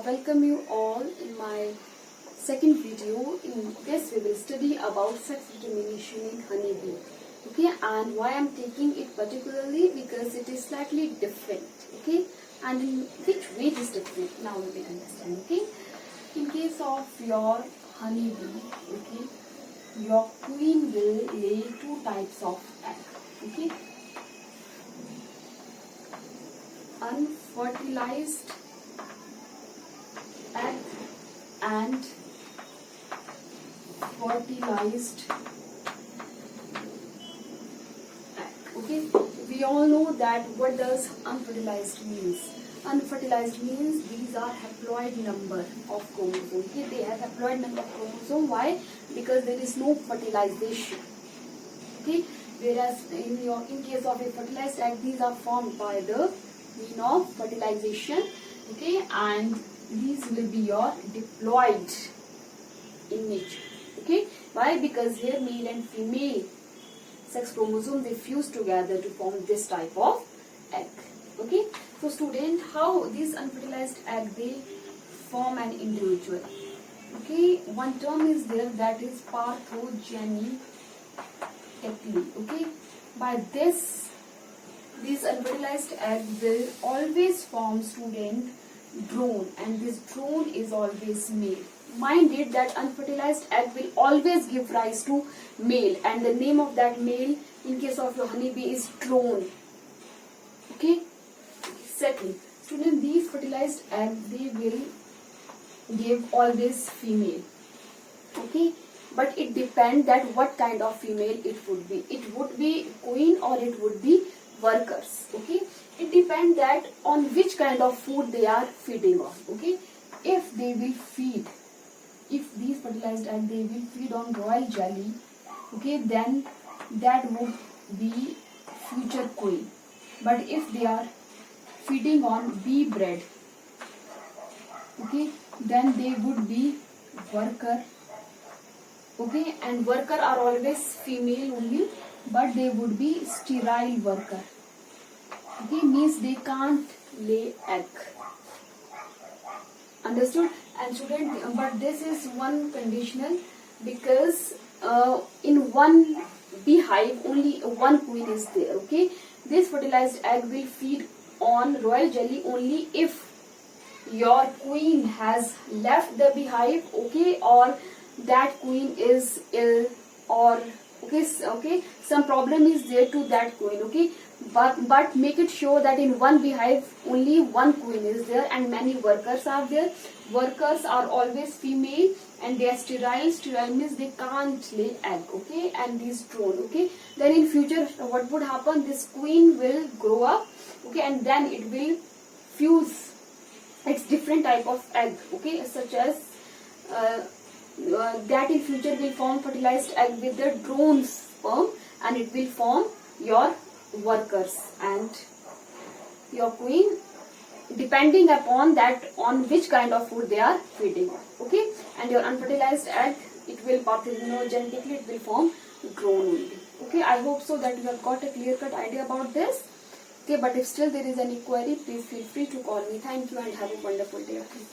welcome you all in my second video. In this we will study about sex determination in honeybee. Okay, and why I'm taking it particularly because it is slightly different. Okay, and in which way it is different, now we will understand. Okay, in case of your honeybee, okay, your queen will lay two types of egg. Okay, unfertilized egg and fertilized egg. Okay, we all know that what does unfertilized means. Unfertilized means these are haploid number of chromosome. Okay, they have haploid number of chromosome. Why? Because there is no fertilization. Okay, whereas in case of a fertilized egg, these are formed by the mean of fertilization. Okay, and these will be your diploid in nature. Okay, why? Because here male and female sex chromosome, they fuse together to form this type of egg. Okay, so student, how these unfertilized egg they form an individual? Okay, one term is there, that is parthenogenetically. Okay, by this, these unfertilized egg will always form, student, drone, and this drone is always male. Mind it that unfertilized egg will always give rise to male, and the name of that male in case of your honeybee is drone. Okay, second, student, these fertilized egg they will give always female. Okay, but it depends that what kind of female it would be. It would be queen or it would be workers. Okay, it depends that on which kind of food they are feeding on. Okay, if they will feed, if these fertilized egg they will feed on royal jelly, okay, then that would be future queen. But if they are feeding on bee bread, okay, then they would be worker. Okay, and worker are always female only, but they would be sterile worker. Okay, means they can't lay egg. Understood? And student, but this is one conditional, because in one beehive only one queen is there. Okay, this fertilized egg will feed on royal jelly only if your queen has left the beehive. Okay, or that queen is ill, or okay, some problem is there to that queen. Okay, but make it sure that in one beehive only one queen is there and many workers are there. Workers are always female and they are sterile. Sterile means they can't lay egg. Okay, and these drone. Okay, then in future what would happen? This queen will grow up. Okay, and then it will fuse its different type of egg. Okay, such as that in future will form fertilized egg with the drone sperm, and it will form your workers and your queen, depending upon that on which kind of food they are feeding on. Okay, and your unfertilized egg, it will parthenogenetically it will form drone only. Okay, I hope so that you have got a clear-cut idea about this. Okay, but if still there is any query, please feel free to call me. Thank you and have a wonderful day ahead.